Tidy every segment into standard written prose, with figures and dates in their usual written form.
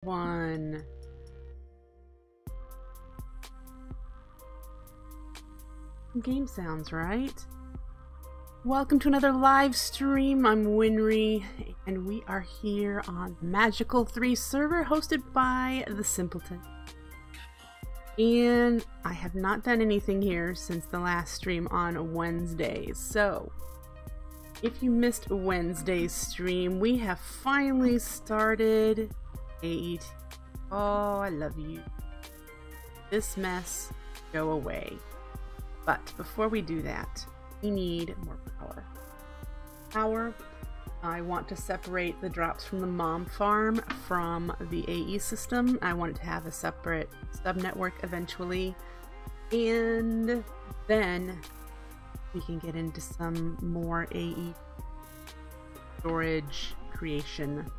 One. Game sounds, right? Welcome to another live stream. I'm Winry, and we are here on Magical 3 server hosted by the Simpletons. And I have not done anything here since the last stream on Wednesdays. So, if you missed Wednesday's stream, we have finally started AET. Oh, I love you. This mess, go away. But before we do that, we need more power. I want to separate the drops from the mom farm from the AE system. I want it to have a separate subnetwork eventually. And then we can get into some more AE storage creation.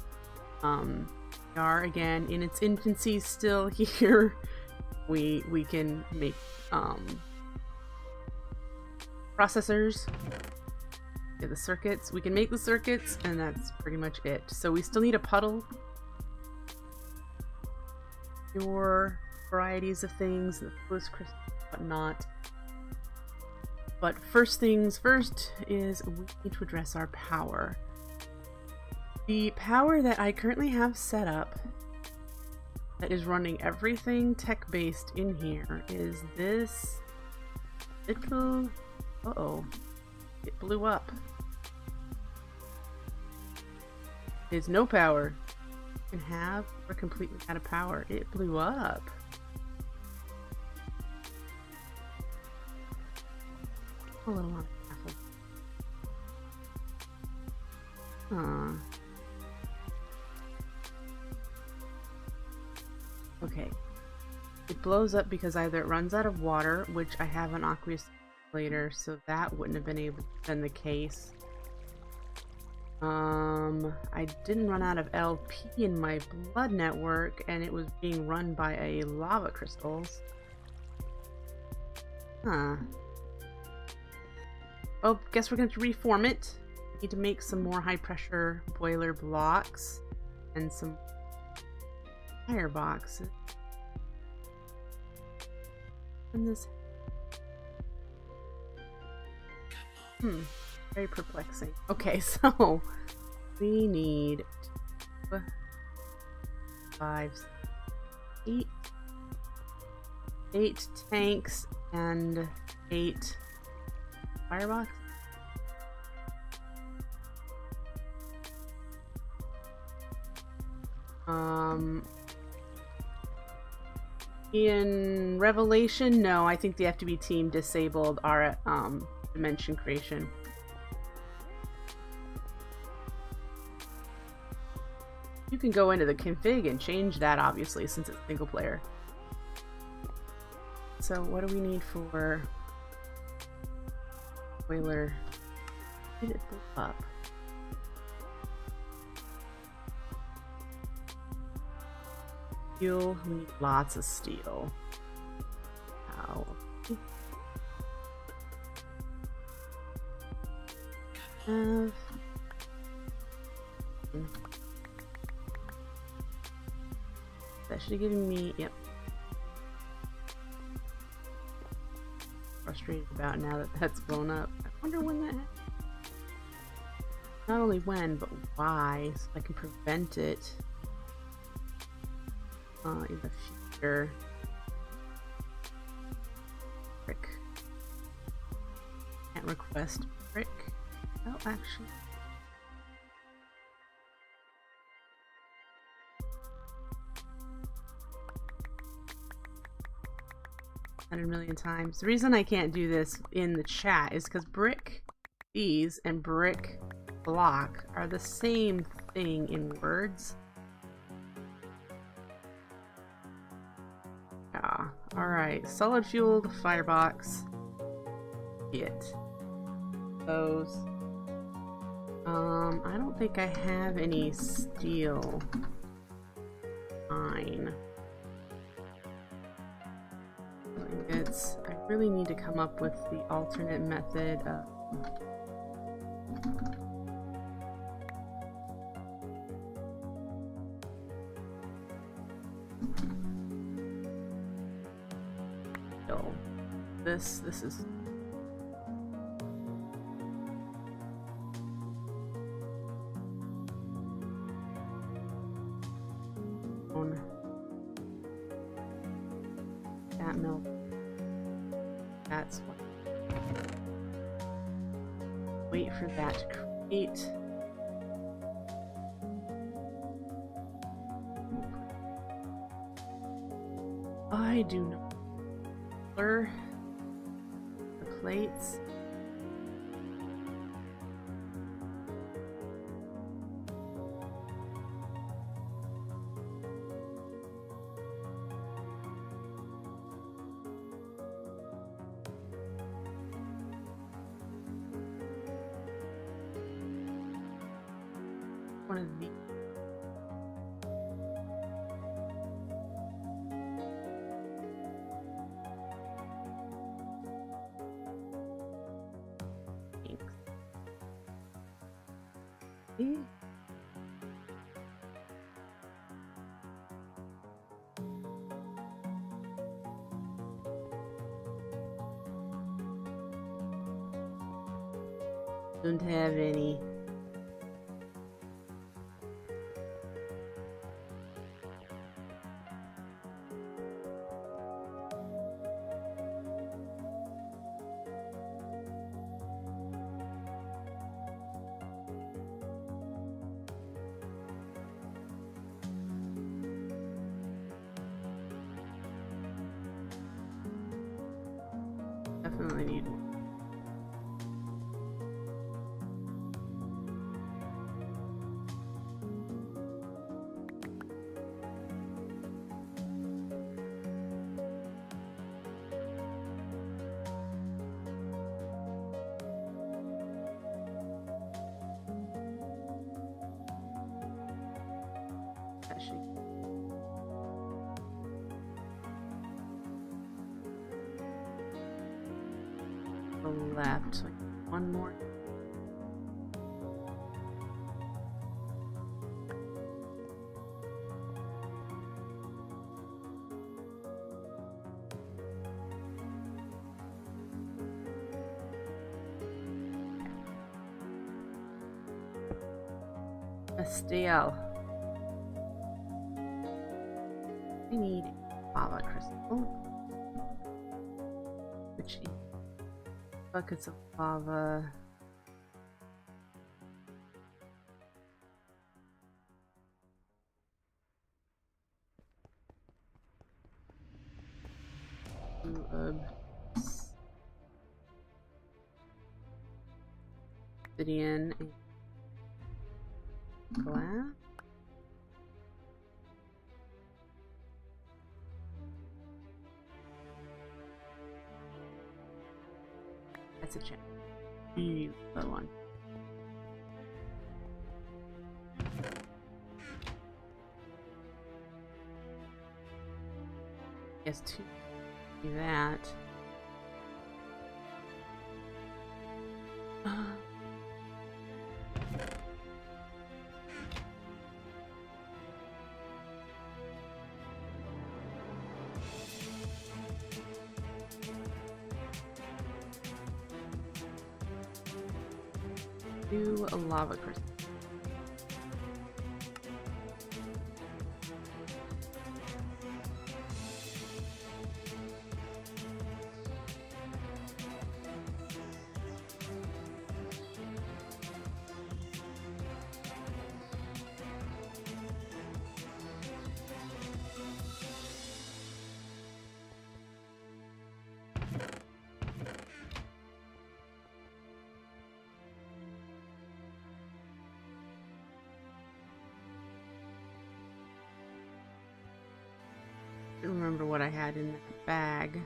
We are again in its infancy still here. We can make processors. Yeah, the circuits. We can make the circuits, and that's pretty much it. So we still need a puddle. Your varieties of things, the bliss crystal, whatnot. But first things first is we need to address our power. The power that I currently have set up that is running everything tech-based in here is this little... Uh-oh. It blew up. There's no power. You can have... We're completely out of power. It blew up. A little on Huh. Okay. It blows up because either it runs out of water, which I have an aqueous later, so that wouldn't have been able to been the case. I didn't run out of LP in my blood network, and it was being run by a lava crystals. Huh. Oh, guess we're going to reform it. Need to make some more high pressure boiler blocks and some fire boxes. And this. Very perplexing. Okay, so we need 2, 5, 8 tanks and 8 firebox. In Revelation, no, I think the FTB team disabled our dimension creation. You can go into the config and change that, obviously, since it's single player. So what do we need for boiler? Did it blow up? Steel, we need lots of steel. Ow. That should have given me, yep. Frustrated about now that that's blown up. I wonder when that happened. Not only when, but why, so I can prevent it in the future. Brick. Can't request brick. Oh, actually. 100 million times. The reason I can't do this in the chat is because brick these and brick block are the same thing in words. Yeah. Alright. Solid fueled firebox. Get those. I don't think I have any steel. Fine. I really need to come up with the alternate method of This is that milk. That's what. Wait for that to create. I do not color the plates. One of these. Don't have any. Definitely need one. Left, so one more. Estelle. I need lava crystal. Which buckets of lava. Obsidian and glass. That's a check. That one. Yes, to do that. Do a lava crystal. I don't remember what I had in that bag.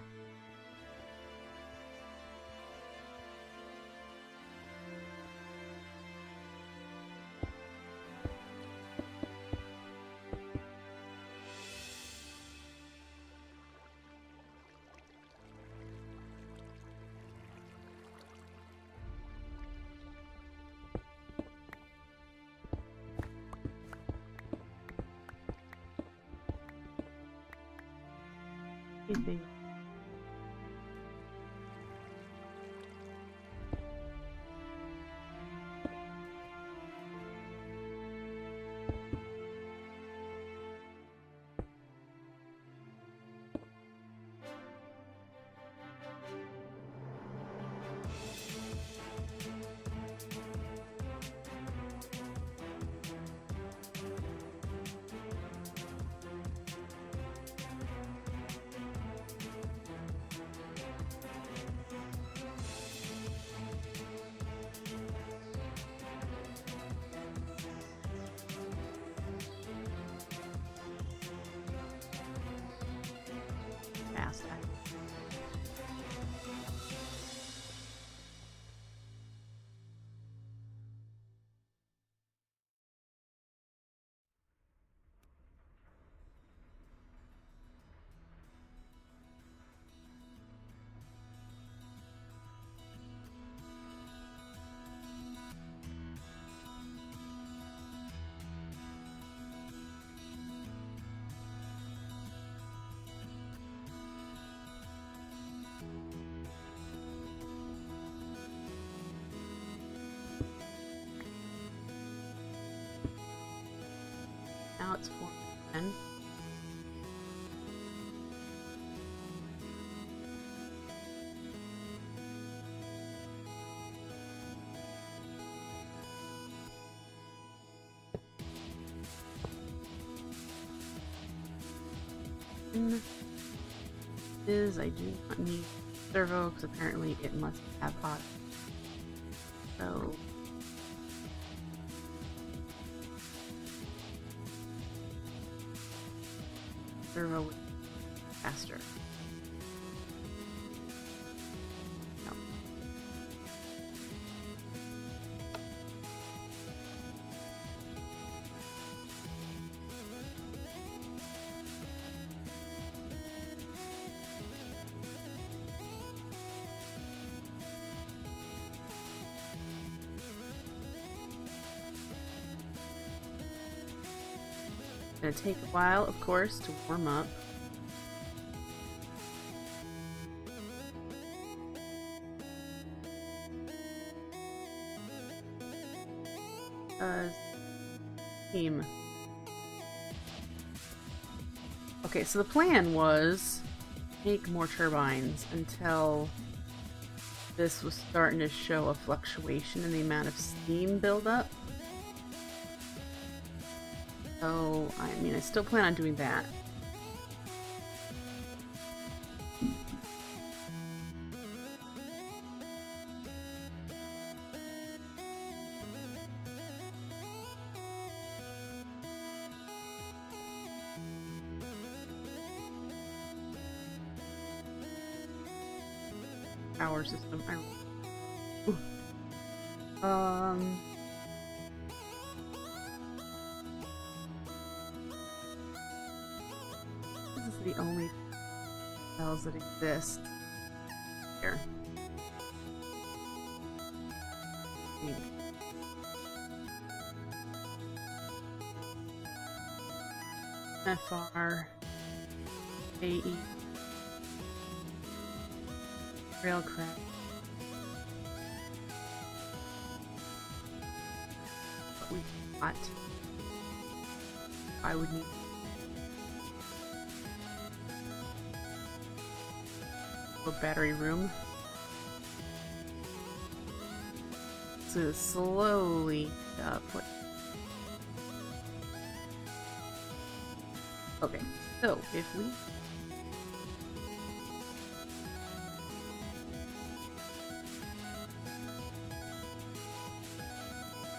Anything. it's 410. I do not need servo because apparently it must have auto. So servo would be faster. No. Gonna take a while, of course, to warm up. Team. Okay, so the plan was make more turbines until this was starting to show a fluctuation in the amount of steam buildup. So, I mean, I still plan on doing that. Power system. This is the only cells that exist here. FR AE Railcraft. But we got. I would need a battery room. So slowly put. Okay, so if we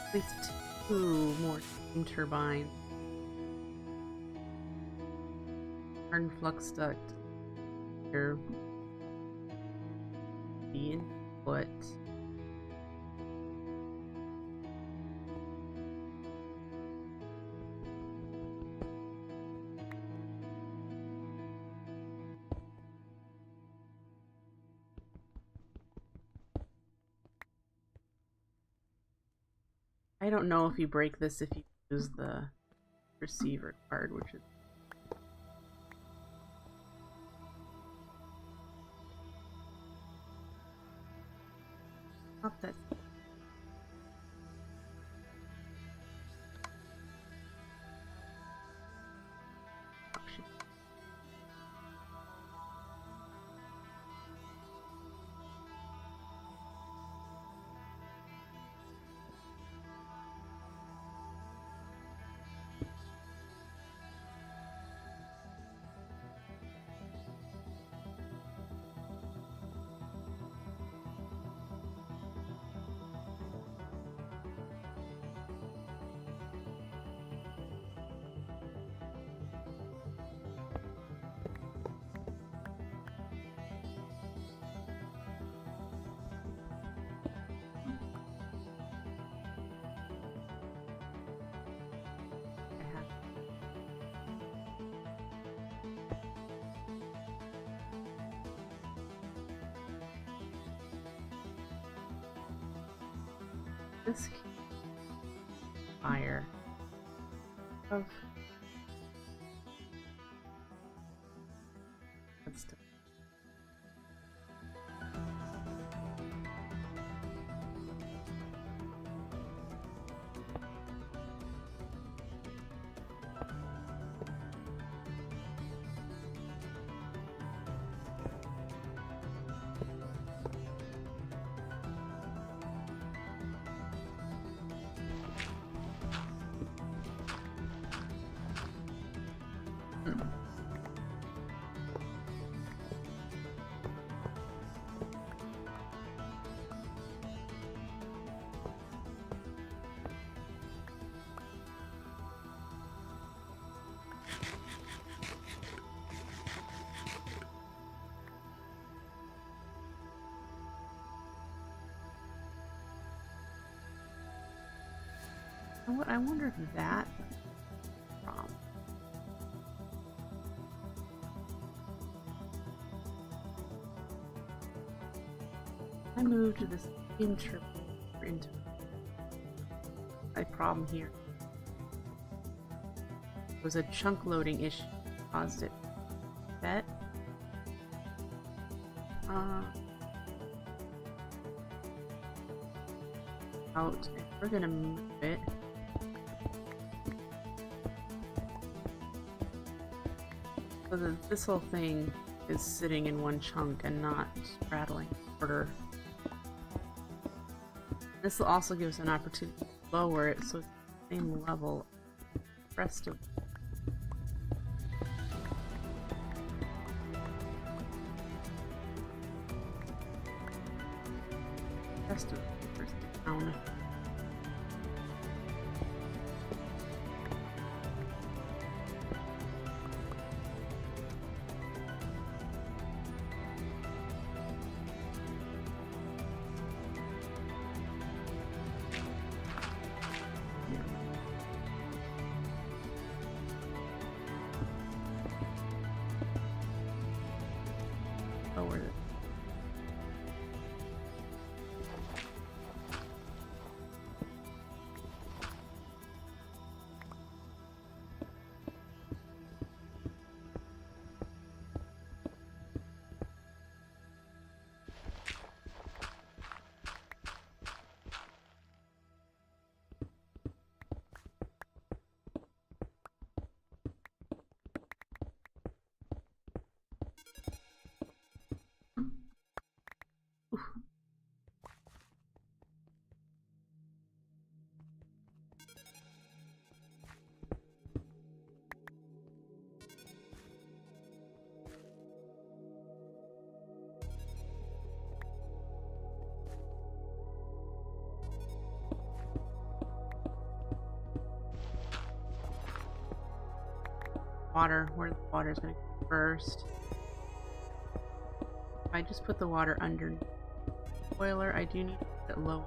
at least 2 more steam turbines. Iron flux duct here. The input. I don't know if you break this if you use the receiver card, which is not that. This fire of let's do You know what? I wonder if that from. I moved this intro into a problem here. It was a chunk loading issue that caused it. Bet. Out. We're gonna move it. So that this whole thing is sitting in one chunk and not rattling order. This will also give us an opportunity to lower it so it's the same level as the rest of the papers down. Lower it. Water, where the water is going to go first. If I just put the water underneath the boiler, I do need to put it low.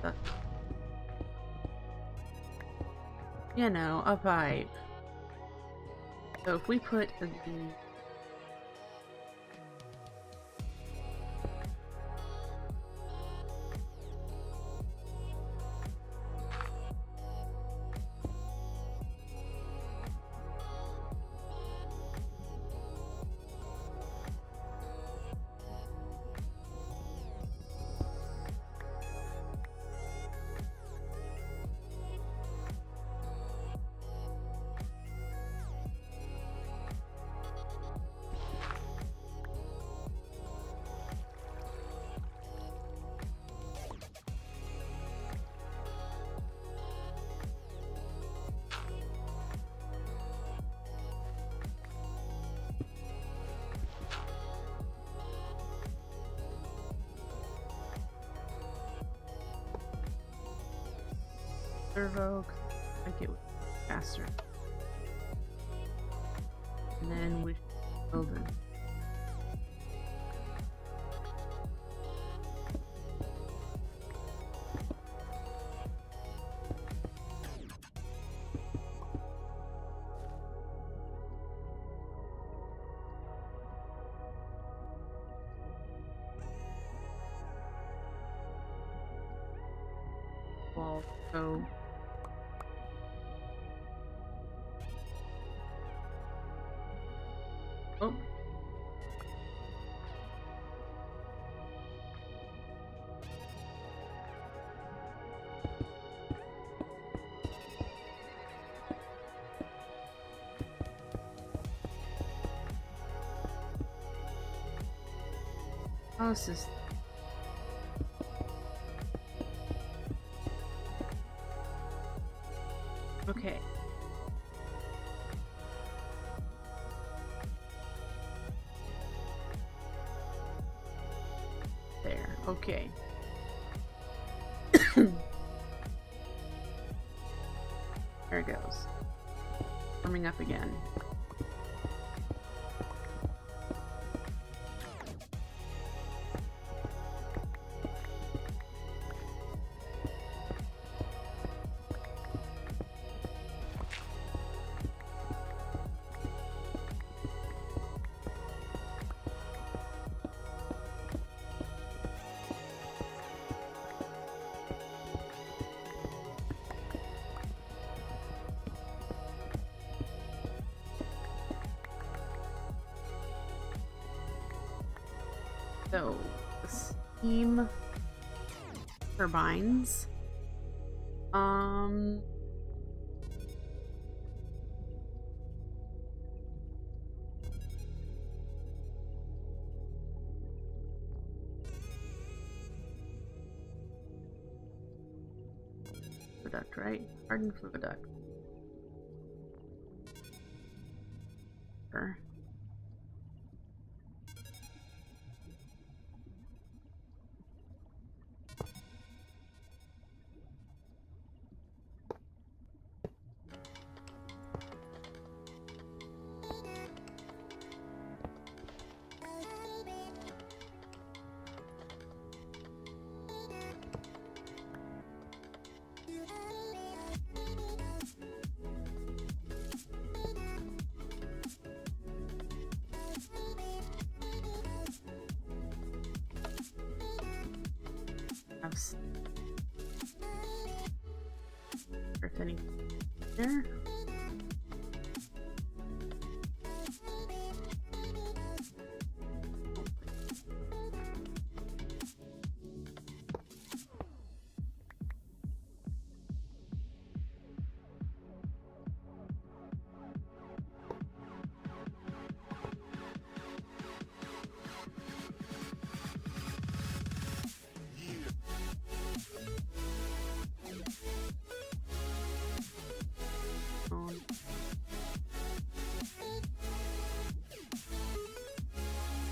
But, you know, a pipe. So if we put the servo, I get faster. And then we build it. Wall, so oh. Oh, this is okay. There, okay. There it goes. Warming up again. So, the steam turbines. Duct, right? Hardened fluid duct. Sure. If any there.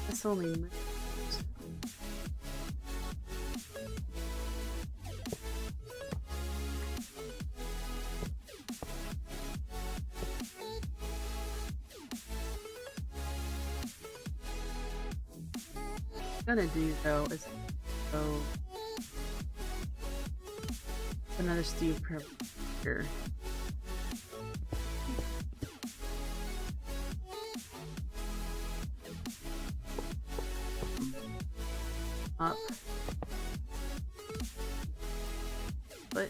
This only moves. What I'm gonna do though is go another steam here. Up. But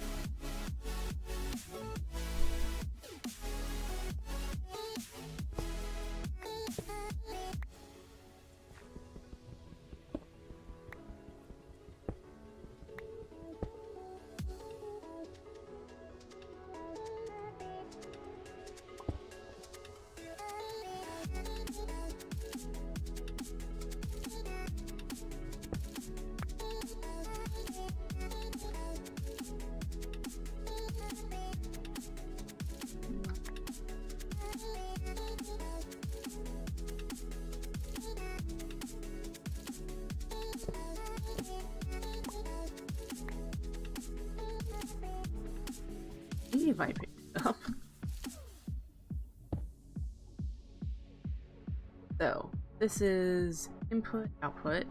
if I pick it up. So this is input, output.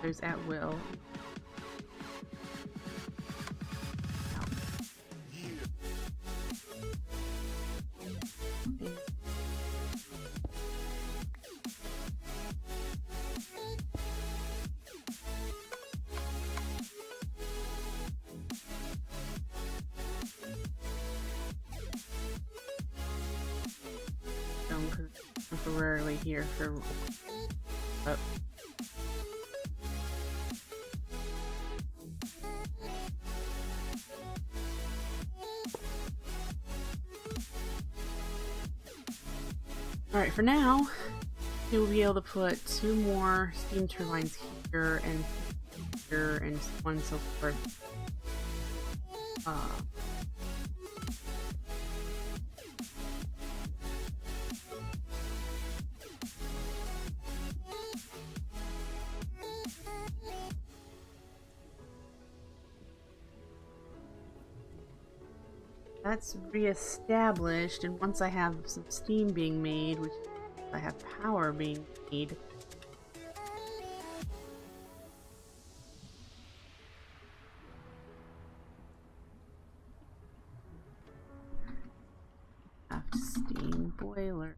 There's at will. Temporarily here for Alright, for now you'll be able to put 2 more steam turbines here and so on and so forth. That's re-established, and once I have some steam being made, which I have power being made, have steam boiler.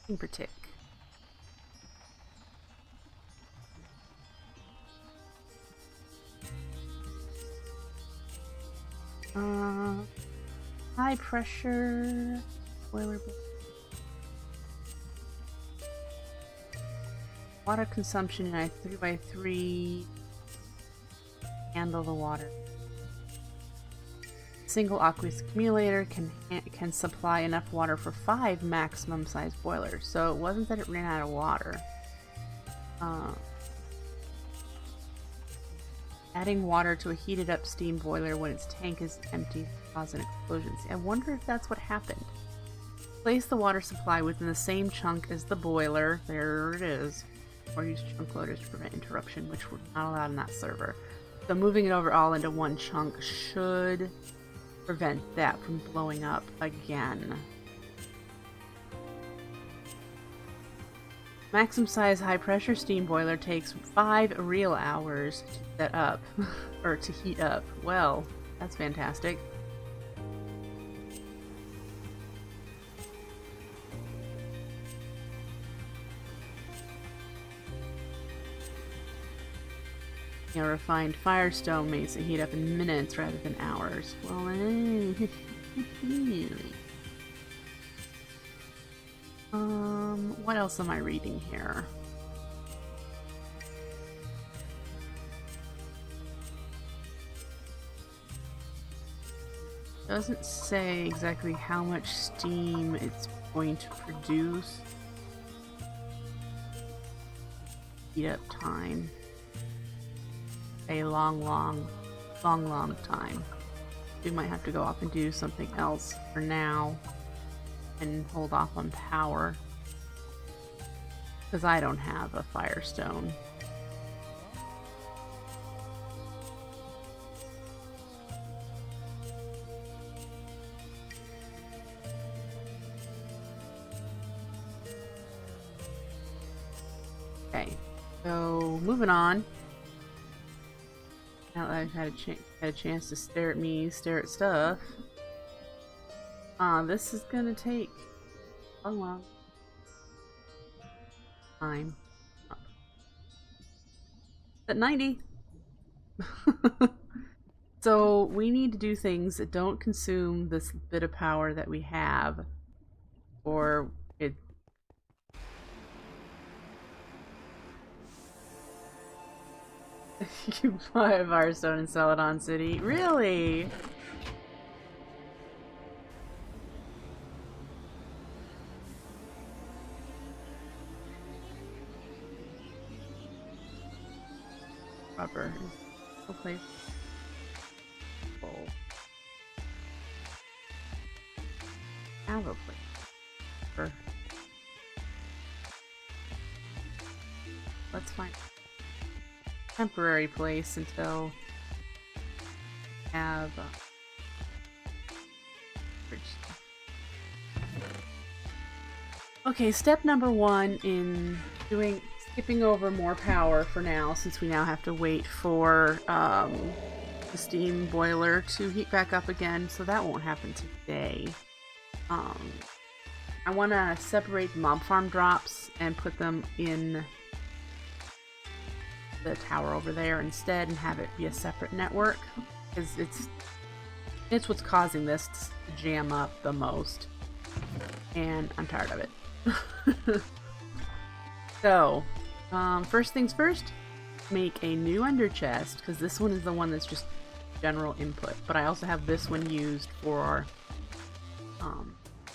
Steam per tick. high pressure boiler. Water consumption in a 3x3. Handle the water. Single aqueous accumulator can supply enough water for 5 maximum size boilers. So it wasn't that it ran out of water. Adding water to a heated up steam boiler when its tank is empty causes an explosion. See, I wonder if that's what happened. Place the water supply within the same chunk as the boiler. There it is. Or use chunk loaders to prevent interruption, which we're not allowed on that server. So moving it over all into one chunk should prevent that from blowing up again. Maximum size high pressure steam boiler takes 5 real hours to set up, or to heat up. Well, that's fantastic. A refined firestone makes it heat up in minutes rather than hours. Well, what else am I reading here? Doesn't say exactly how much steam it's going to produce. Heat up time. A long time. We might have to go off and do something else for now and hold off on power because I don't have a firestone. Okay, so moving on. Now that I've had a chance to stare at stuff. This is gonna take a long time. At 90. So we need to do things that don't consume this bit of power that we have, or it. You buy a Firestone and sell it on City? Really? Rubber. Okay. Bowl. Have a place. Let's find temporary place until we have okay, step number 1 in skipping over more power for now, since we now have to wait for the steam boiler to heat back up again, so that won't happen today. I want to separate the mob farm drops and put them in the tower over there instead and have it be a separate network, because it's what's causing this to jam up the most, and I'm tired of it. So first things first, make a new ender chest, because this one is the one that's just general input, but I also have this one used for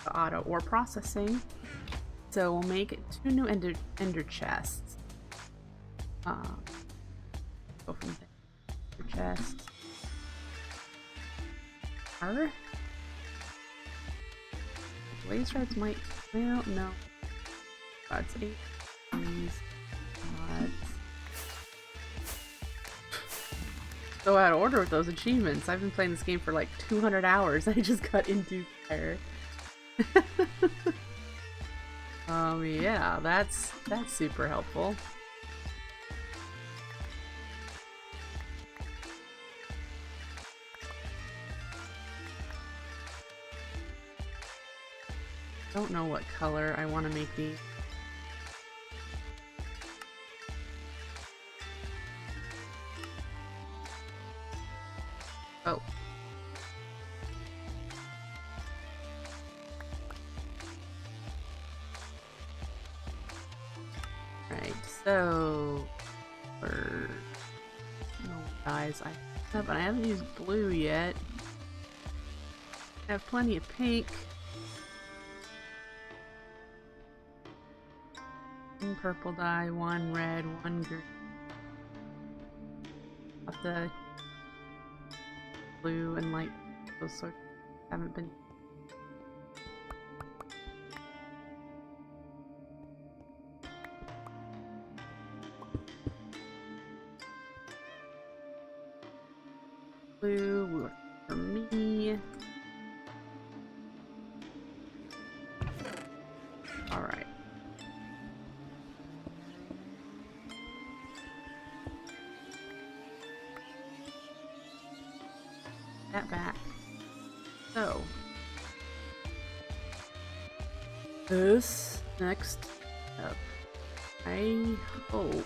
the auto ore processing. So we'll make 2 new ender chests. Go from there. Chests. Blaze rods might. Well, no. Rods 8. These rods. So out of order with those achievements. I've been playing this game for like 200 hours. I just got into fire. Yeah, that's super helpful. Don't know what color I want to make these. Oh. So, for guys, but I haven't used blue yet. I have plenty of pink. One purple dye, one red, one green. Of the blue and light, those sorts haven't been. Blue works for me. All right. That back. So this next step, I hope.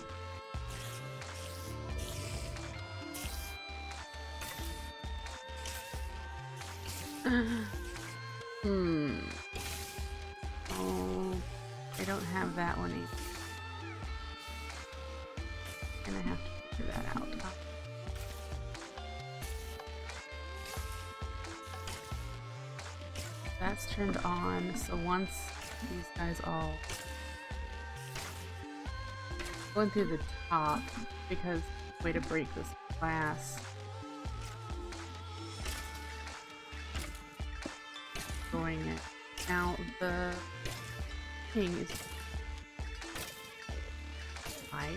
Oh, I don't have that one either. And I have to figure that out. That's turned on, so once these guys all going through the top, because way to break this glass. Destroying it. Now the thing is high.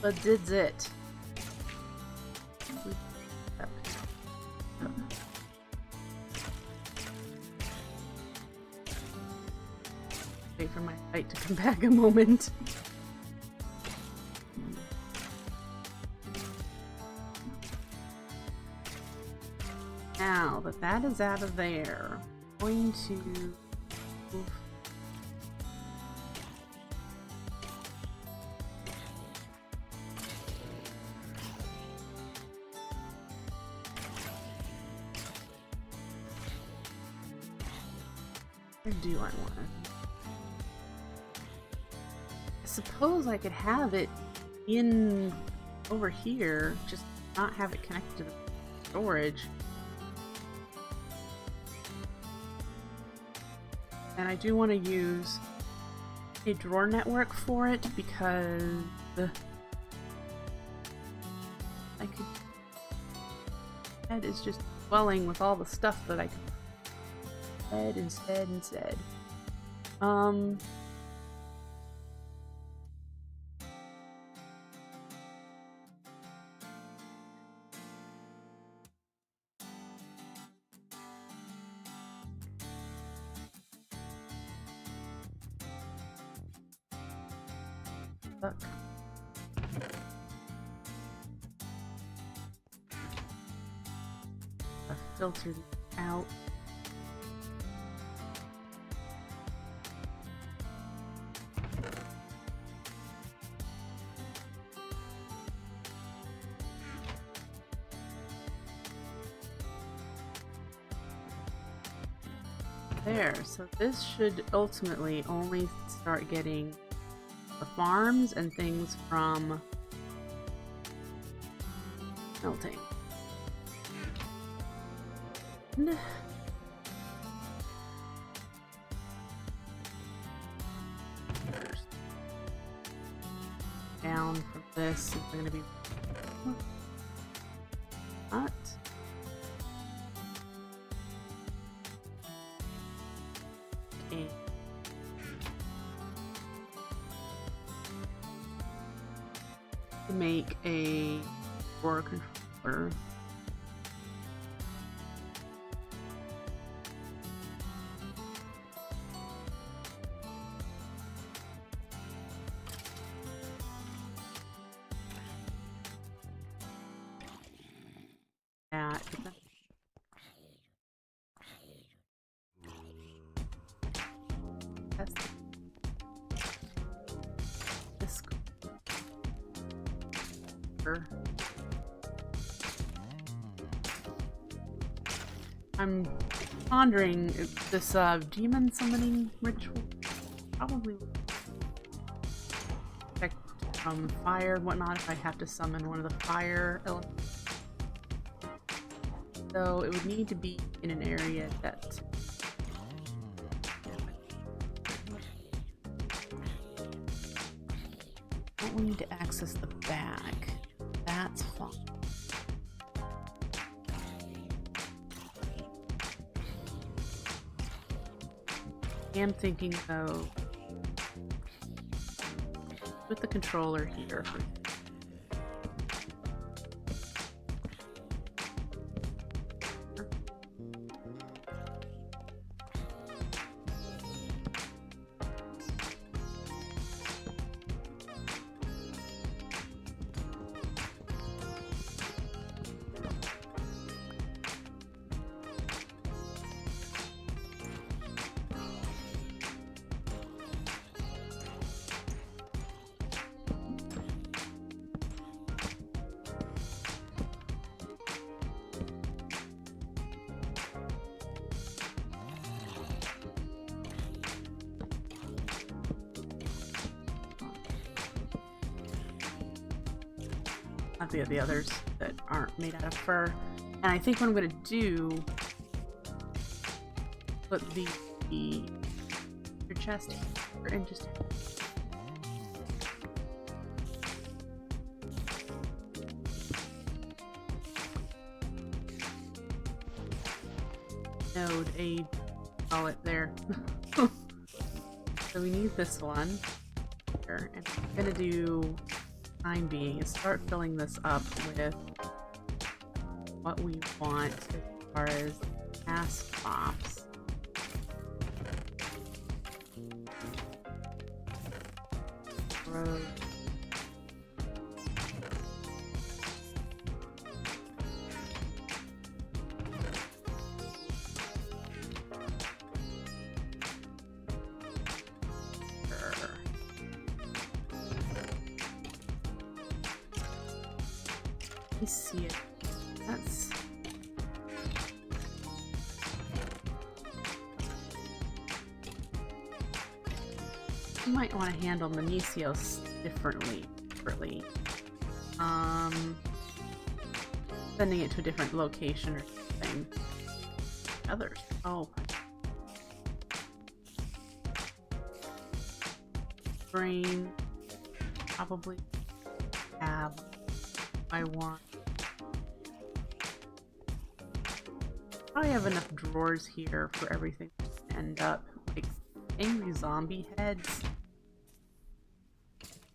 But did it? Wait for my fight to come back a moment. Now that that is out of there, I'm going to move. Or do I want to? I suppose I could have it in over here, just not have it connected to the storage. And I do want to use a drawer network for it because I could. That is just swelling with all the stuff that I could. Instead. Look. Filter these out. There, so this should ultimately only start getting the farms and things from melting. Down from this, we're going to be not. Okay. To make a drawer controller. I'm pondering if this demon summoning ritual probably protect from fire and whatnot if I have to summon one of the fire elements. So it would need to be in an area that don't need to access the bag. That's fine. I am thinking though, with the controller here. The others that aren't made out of fur. And I think what I'm going to do, put your chest here and just node a pallet there. So we need this one here, and I'm going to do time being is start filling this up with what we want as far as task props. Road. Let me see it. That's you might want to handle Manicios differently. Sending it to a different location or something. Others. Oh. Brain. Probably have I want. Probably have enough drawers here for everything to end up like angry zombie heads.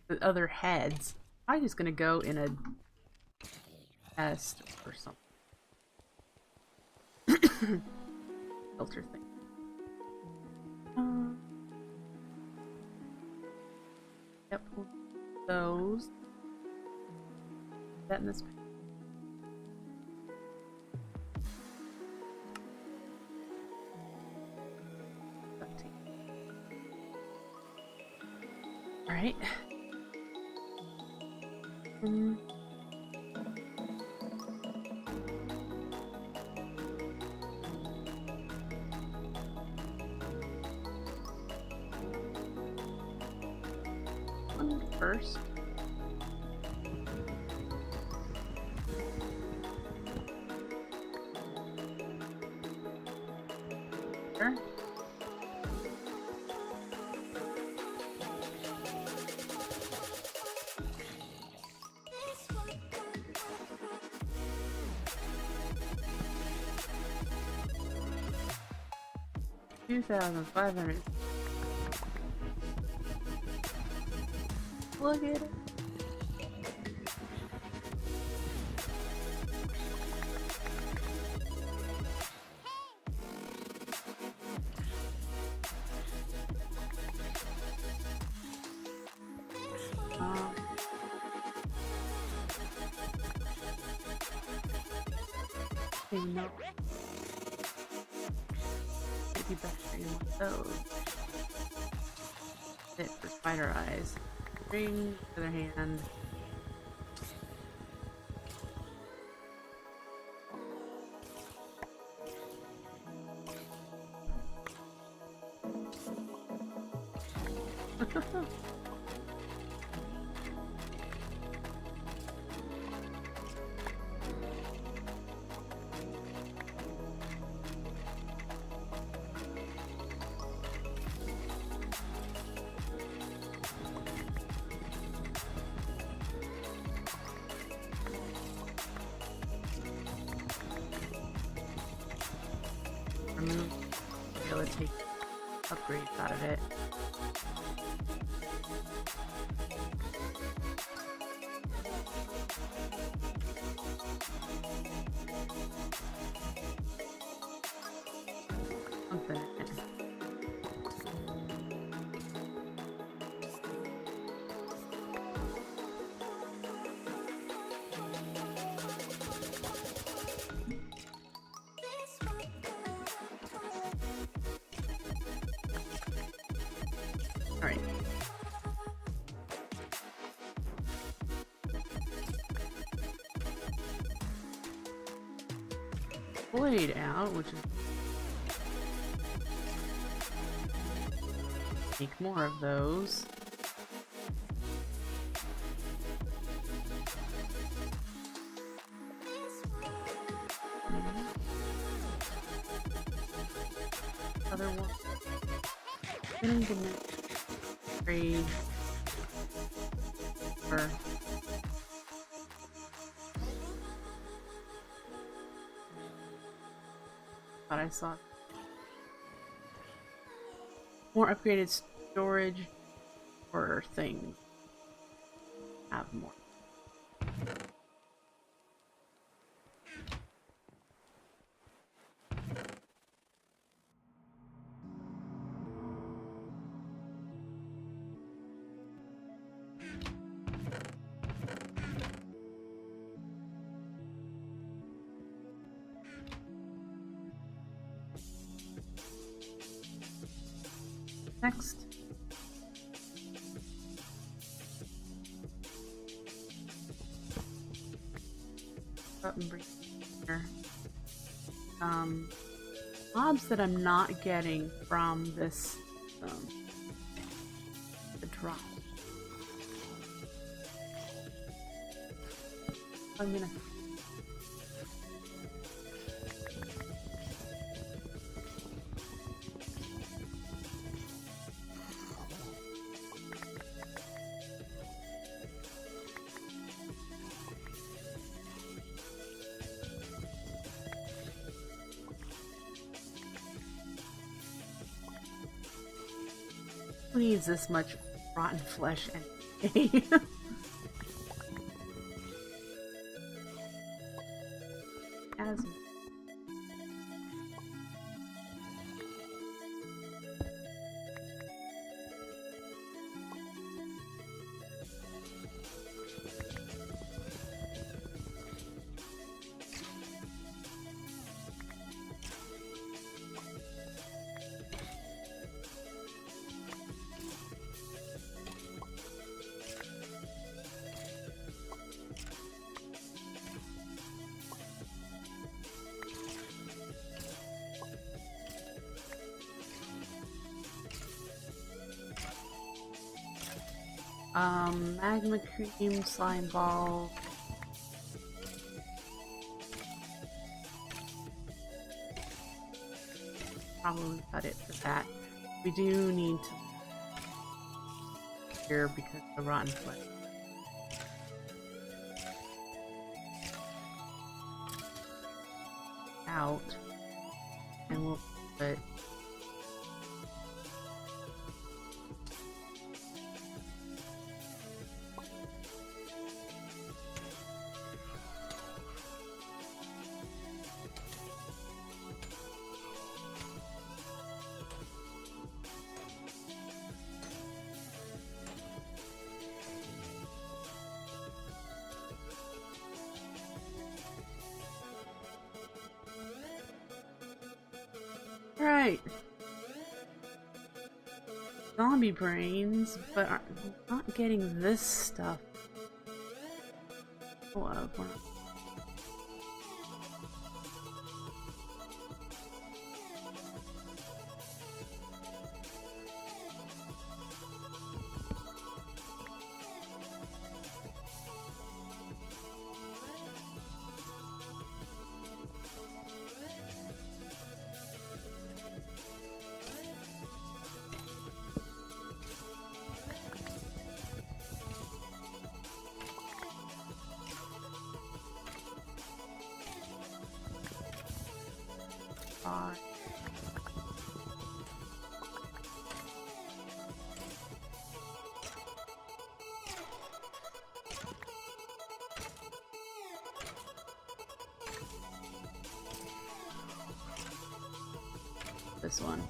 The other heads. I'm just gonna go in a chest or something. Filter thing. Yep. those. Is that in this? All right. One first. Sure. $2,500. Look at it. No. Maybe better you want those. Fit for spider eyes. Ring, other hand. Remove. Be able to take upgrades out of it. Something. Alright. Blade out, which is make more of those. Other one. Trade for thought I saw more upgraded storage for things. Have more. Next. Button break here. Mobs that I'm not getting from this the drop. I'm gonna who needs this much rotten flesh anyway? As Magma cream, slime ball. Probably about it for that. We do need to here because of the rotten flesh. Out, and we'll put right. Zombie brains, but I'm not getting this stuff. Oh, we're not. This one.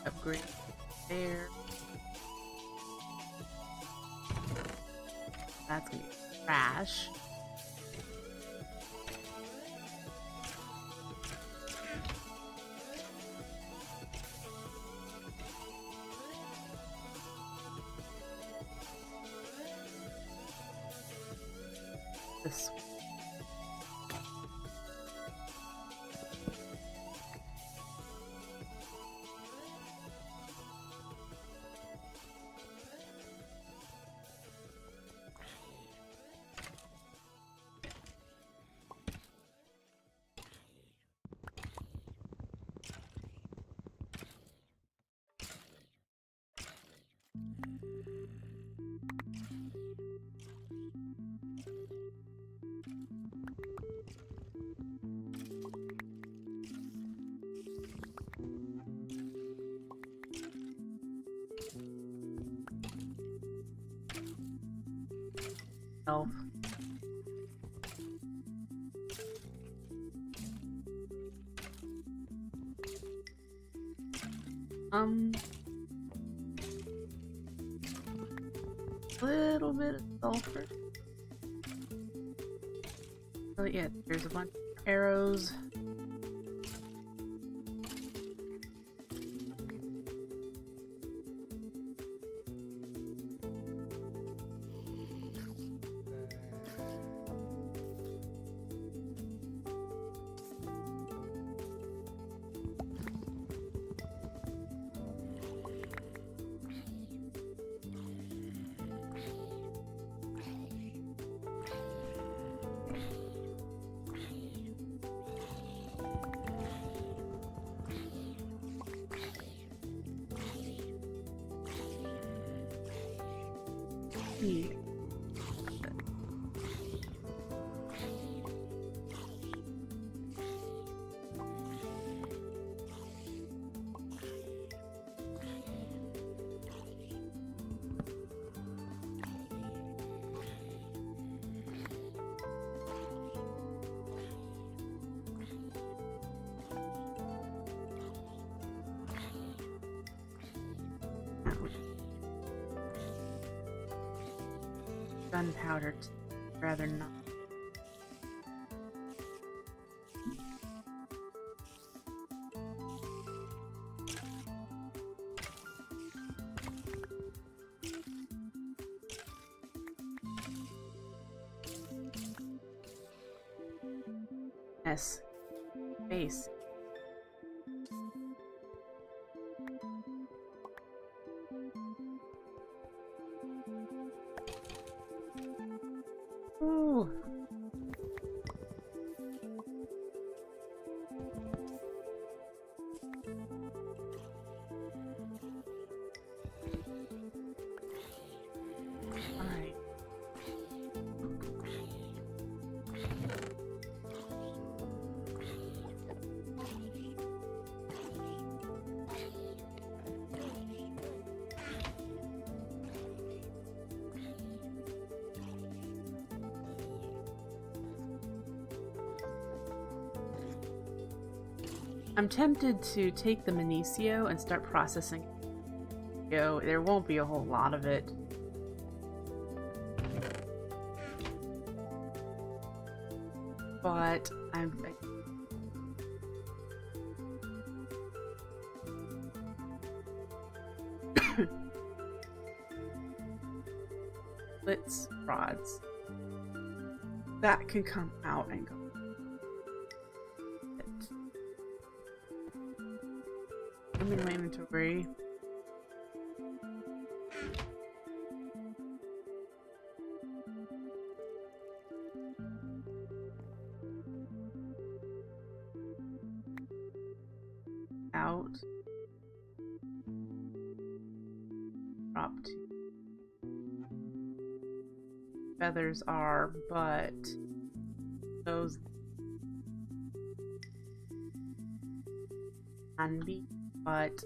Upgrade there. That's gonna be trash. This elf. Little bit of sulfur. Oh yeah, there's a bunch of arrows. Yeah. Gunpowder, rather not. S. Base. Alright. I'm tempted to take the Minicio and start processing it. There won't be a whole lot of it. But splits rods that can come out and go. I'm in my inventory. Out. Drop two. Feathers are, but those can be, but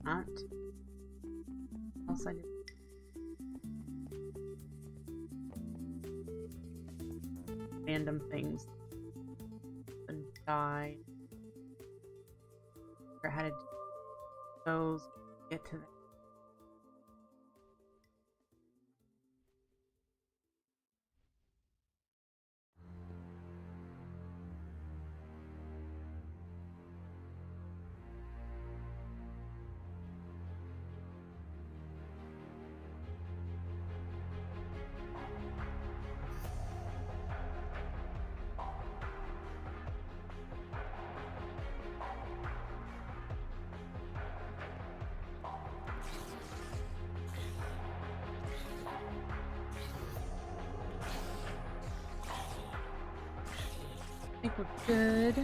not. Else I did. Random things and die. Or how to do those, get to that. I think we're good.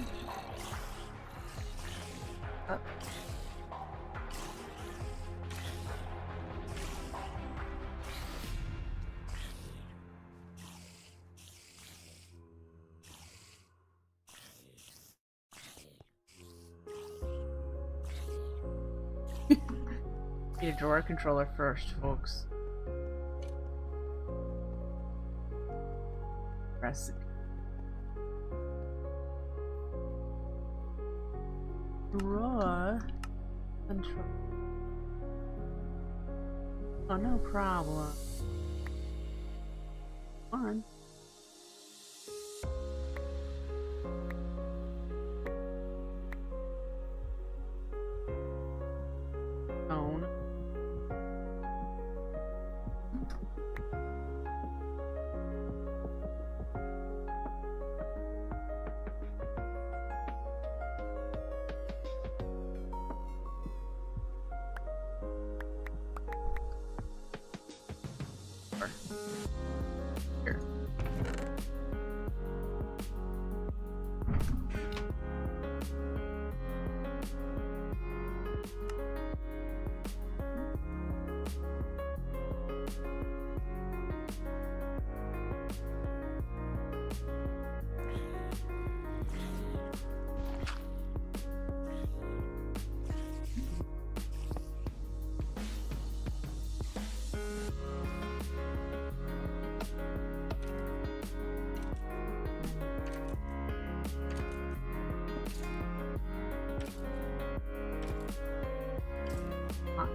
Up. Need a drawer controller first, folks. Recipe. Draw control. Oh, no problem. One. Phone. Here. Lock.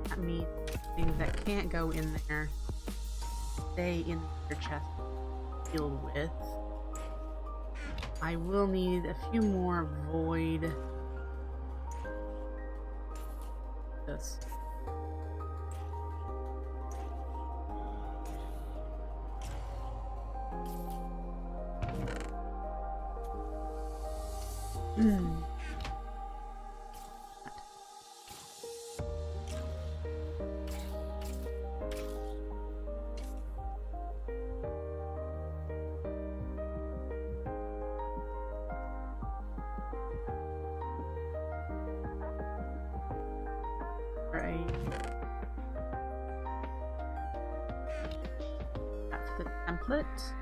That means things that can't go in there stay in your chest to deal with. I will need a few more void. This. That's the template.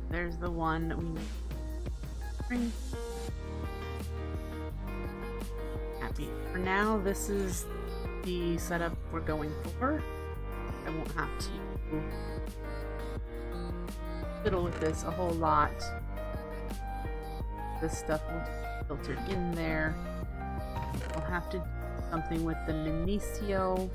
There's the one that we need. Bring. Happy. For now, this is the setup we're going for. I won't have to fiddle with this a whole lot. This stuff will be filtered in there. We'll have to do something with the Minicio.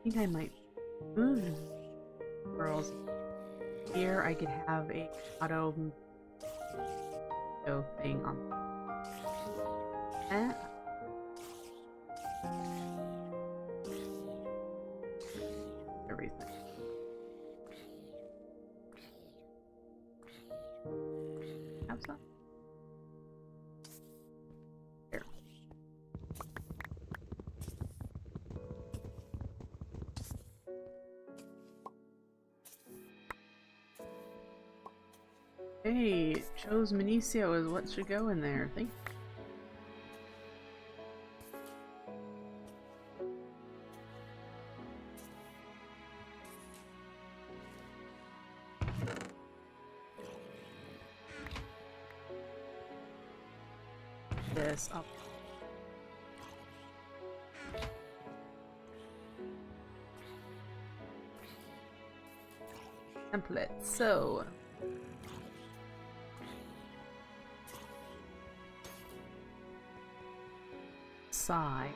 I think I might move girls here. I could have a auto thing on that. Everything. Have some. There. Hey, it shows Minicio is what should go in there. Thank you. This up. Template. So side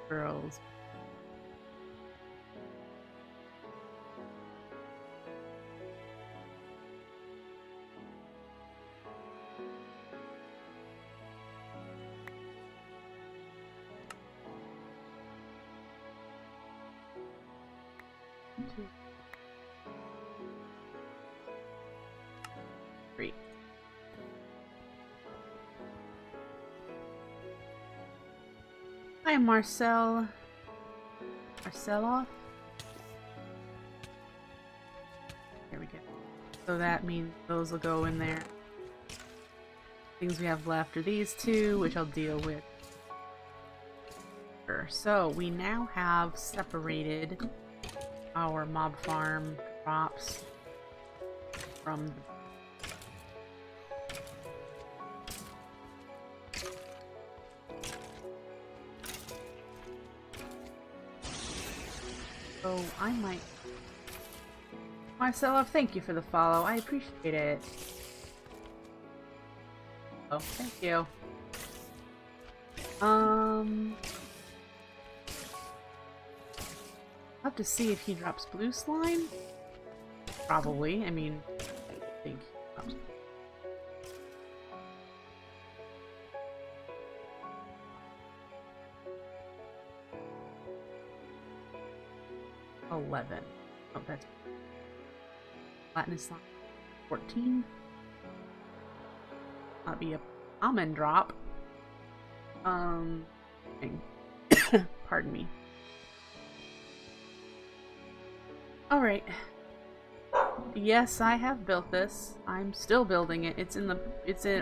girls. Two, three. Hi, Marcel. Marceloff. There we go. So that means those will go in there. Things we have left are these two, which I'll deal with. So we now have separated our mob farm crops from so I might Marcelo, thank you for the follow. I appreciate it. Oh, thank you. I'll have to see if he drops blue slime. Probably. I mean, I think he drops. $11. Oh, that's Latinus slime. 14. That'd be a almond drop. Pardon me. Alright. Yes, I have built this. I'm still building it. It's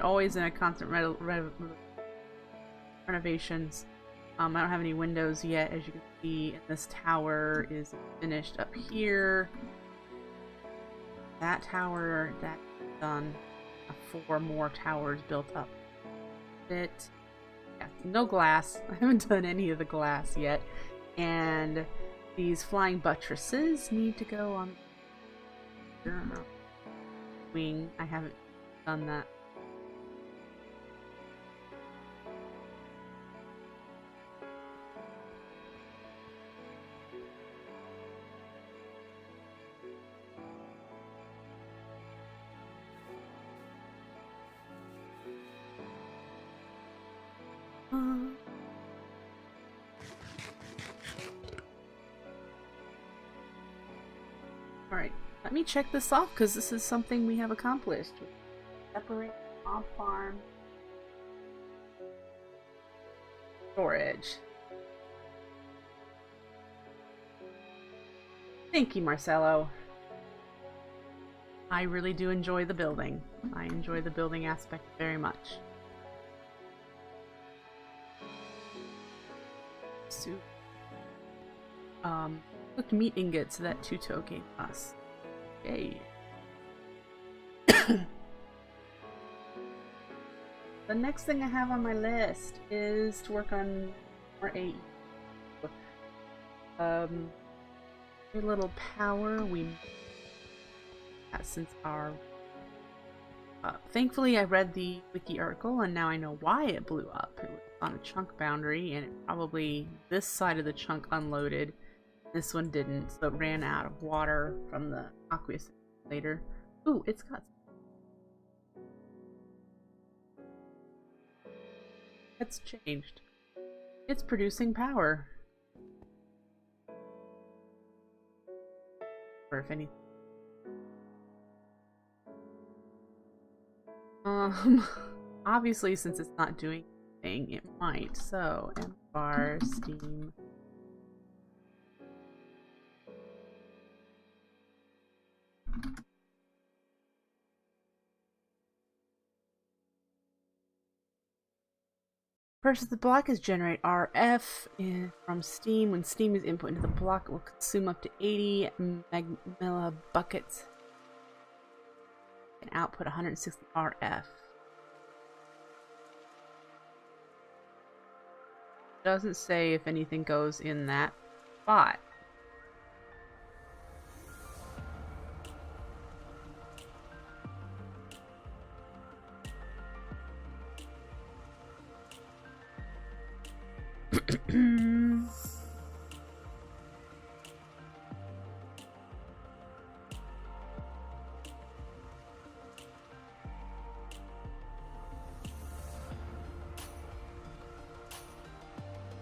always in a constant renovations. I don't have any windows yet, as you can see. And this tower is finished up here. That tower, that's done. 4 more towers built up. Yeah, no glass. I haven't done any of the glass yet. And these flying buttresses need to go on wing. I haven't done that. Alright, let me check this off because this is something we have accomplished. Separate mob farm. Storage. Thank you, Marcelo. I really do enjoy the building. I enjoy the building aspect very much. Soup. Cooked meat ingots that Tuto gave us. Yay. The next thing I have on my list is to work on more AE. A little power we since our thankfully I read the wiki article and now I know why it blew up. It was on a chunk boundary and it probably this side of the chunk unloaded. This one didn't, so it ran out of water from the aqueous later. Ooh, it's got it's changed. It's producing power. Or if anything. Obviously since it's not doing anything, it might. So bar steam. First, the block is generate RF from Steam. When Steam is input into the block, it will consume up to 80 millibuckets and output 160 RF. Doesn't say if anything goes in that spot.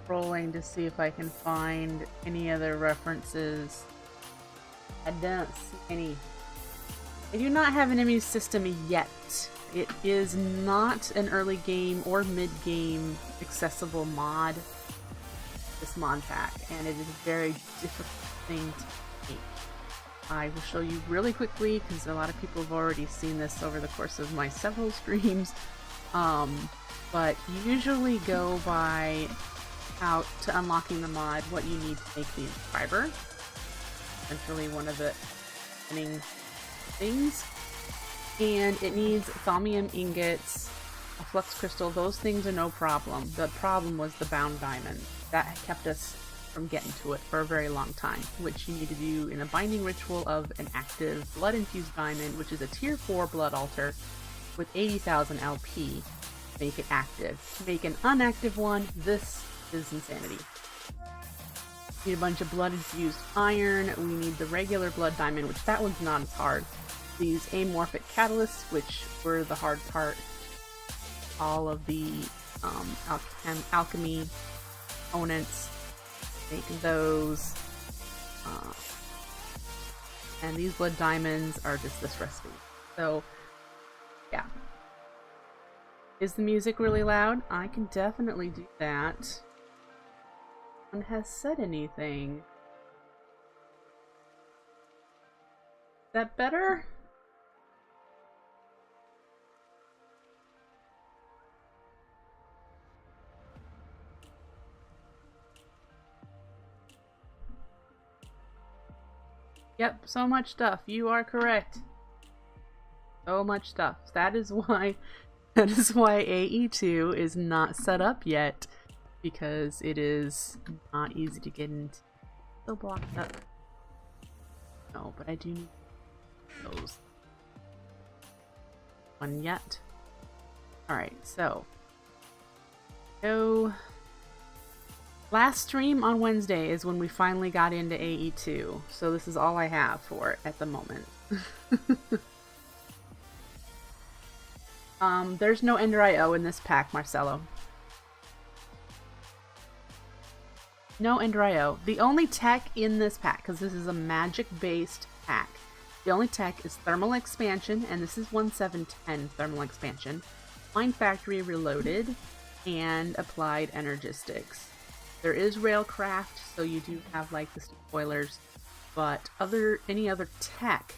Rolling to see if I can find any other references. I don't see any. I do not have an enemy system yet. It is not an early game or mid game accessible mod, this mod pack, and it is a very difficult thing to make. I will show you really quickly because a lot of people have already seen this over the course of my several streams, but you usually go by out to unlocking the mod what you need to make the inscriber. Essentially one of the beginning things. And it needs thaumium ingots, a flux crystal. Those things are no problem. The problem was the bound diamond. That kept us from getting to it for a very long time, which you need to do in a binding ritual of an active blood-infused diamond, which is a tier 4 blood altar with 80,000 LP. Make it active. Make an unactive one. This is insanity. We need a bunch of blood-infused iron. We need the regular blood diamond, which that one's not as hard. These amorphic catalysts, which were the hard part. All of the alchemy components, making those. And these blood diamonds are just this recipe. So, yeah. Is the music really loud? I can definitely do that. No one has said anything. Is that better? Yep, so much stuff. You are correct. So much stuff. That is why AE2 is not set up yet, because it is not easy to get into. Still blocked up. No, but I do need those. One yet. Alright, so go. Last stream on Wednesday is when we finally got into AE2, so this is all I have for it at the moment. There's no Ender IO in this pack, Marcelo. No Endrayo. The only tech in this pack, because this is a magic-based pack, the only tech is Thermal Expansion, and this is 1710 Thermal Expansion, Mind Factory Reloaded, and Applied Energistics. There is Railcraft, so you do have like the spoilers, but any other tech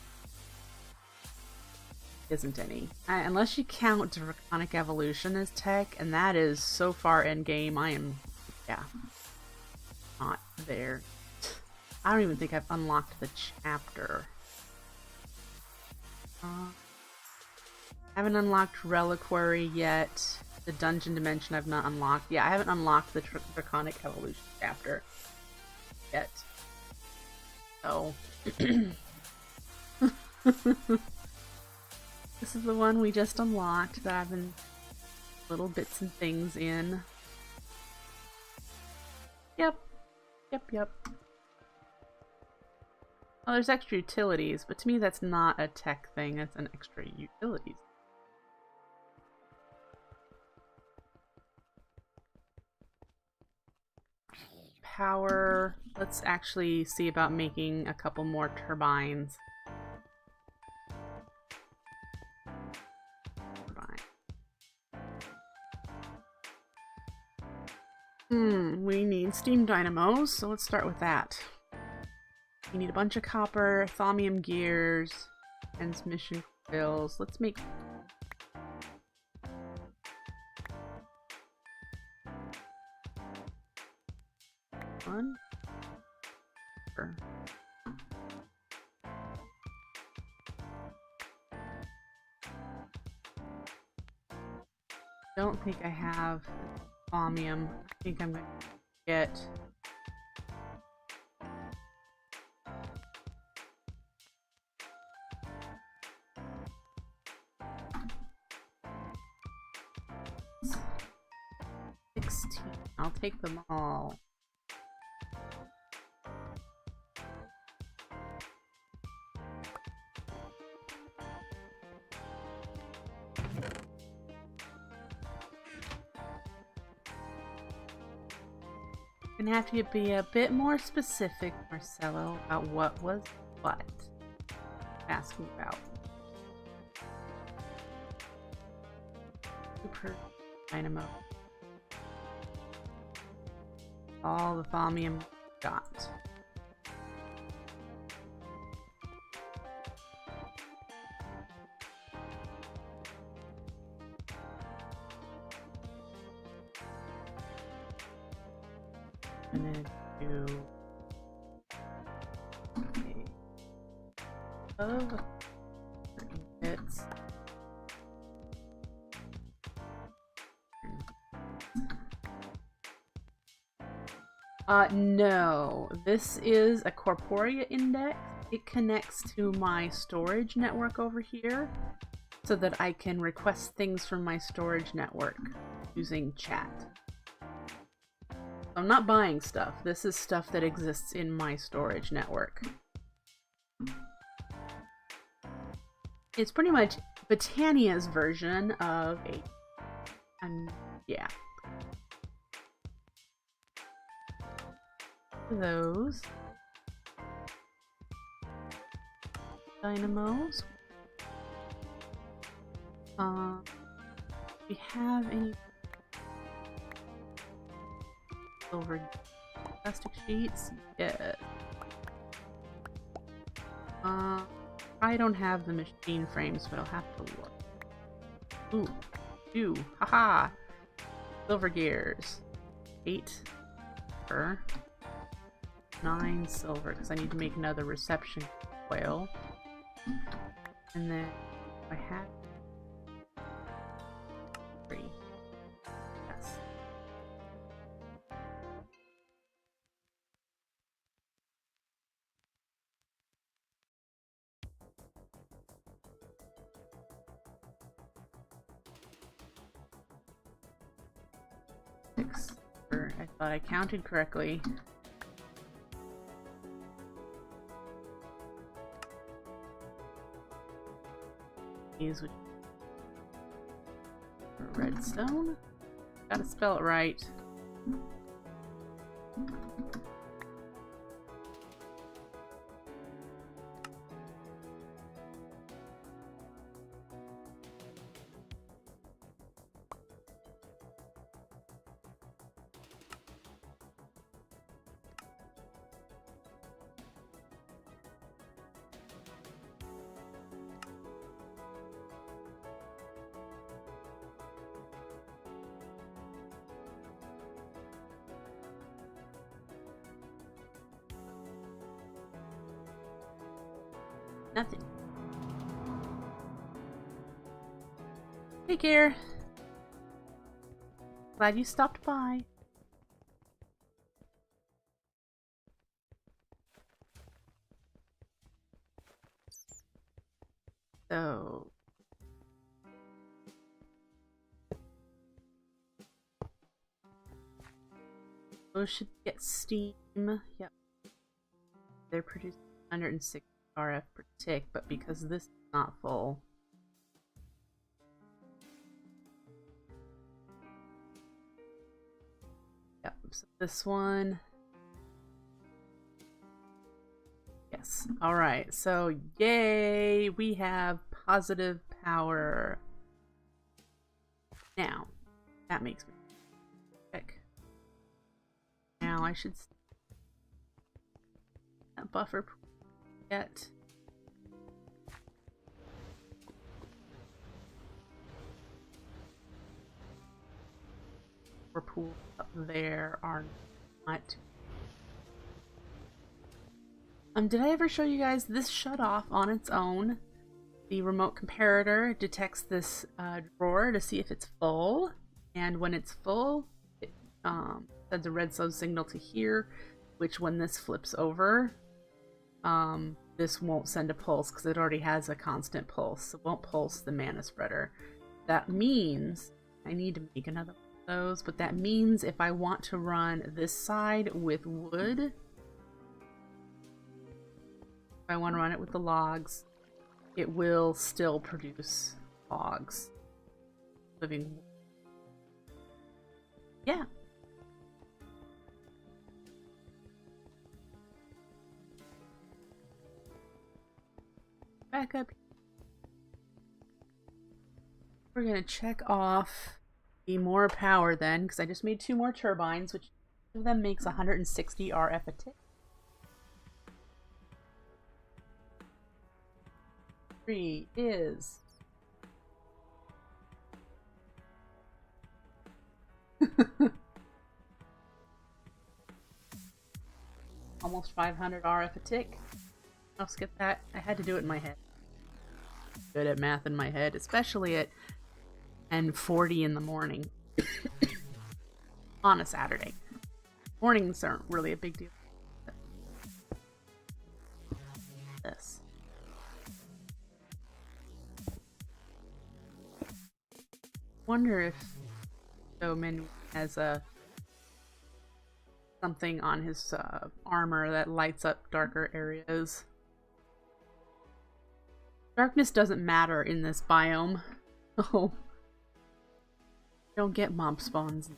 isn't any. Unless you count Draconic Evolution as tech, and that is so far endgame, I am, yeah, not there. I don't even think I've unlocked the chapter. Haven't unlocked Reliquary yet. The Dungeon Dimension I've not unlocked. Yeah, I haven't unlocked the Draconic Evolution chapter yet. So... This is the one we just unlocked that I've been little bits and things in. Yep. Oh, there's extra utilities, but to me that's not a tech thing, that's an extra utilities. Power. Let's actually see about making a couple more turbines. We need steam dynamos, so let's start with that. We need a bunch of copper, thaumium gears, transmission coils. Let's make... one. Don't think I have thaumium. I think I'm going to get... I'll take them all. Gonna have to be a bit more specific, Marcelo, about what was what. Asking about. Super dynamo. All the thaumium got. I'm gonna do bits. No. This is a Corporea index. It connects to my storage network over here so that I can request things from my storage network using chat. I'm not buying stuff. This is stuff that exists in my storage network. It's pretty much Britannia's version of a... yeah. Those dynamos. Do we have any silver plastic sheets? Yeah. I don't have the machine frames, but I'll have to look. Ooh, haha! Silver gears. 8 silver. 9 silver, because I need to make another reception coil. And then I have 3. Yes. I thought I counted correctly. These would redstone. Gotta spell it right. Nothing. Take care. Glad you stopped by. So those should get steam. Yep. They're producing 106 RF per tick, but because this is not full. Yep, so this one. Yes. Alright, so yay! We have positive power. Now, that makes me check. Now I should that buffer yet. Or pools up there are not. Did I ever show you guys this shut off on its own? The remote comparator detects this drawer to see if it's full, and when it's full, it sends a red signal to here, which when this flips over, this won't send a pulse because it already has a constant pulse. It won't pulse the mana spreader. That means I need to make another one of those, but that means if I want to run this side with wood, if I want to run it with the logs, it will still produce logs. Living. Yeah. Back up. We're gonna check off the more power then, because I just made 2 more turbines, which each of them makes 160 RF a tick. 3 is almost 500 RF a tick. I'll skip that. I had to do it in my head. Good at math in my head, especially at 10:40 in the morning on a Saturday. Mornings aren't really a big deal. This. Wonder if Showman has something on his armor that lights up darker areas. Darkness doesn't matter in this biome. Oh. Don't get mob spawns.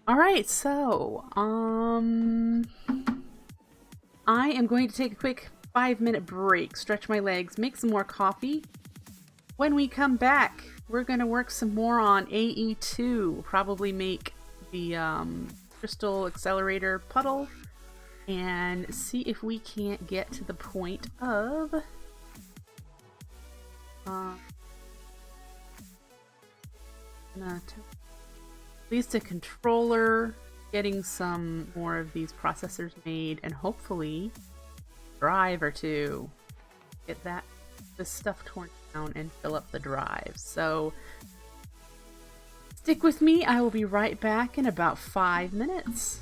Alright, so I am going to take a quick 5-minute break, stretch my legs, make some more coffee. When we come back, we're going to work some more on AE2, probably make the crystal accelerator puddle, and see if we can't get to the point of at least a controller, getting some more of these processors made, and hopefully drive or 2. Get this stuff torn down and fill up the drive. So stick with me, I will be right back in about 5 minutes.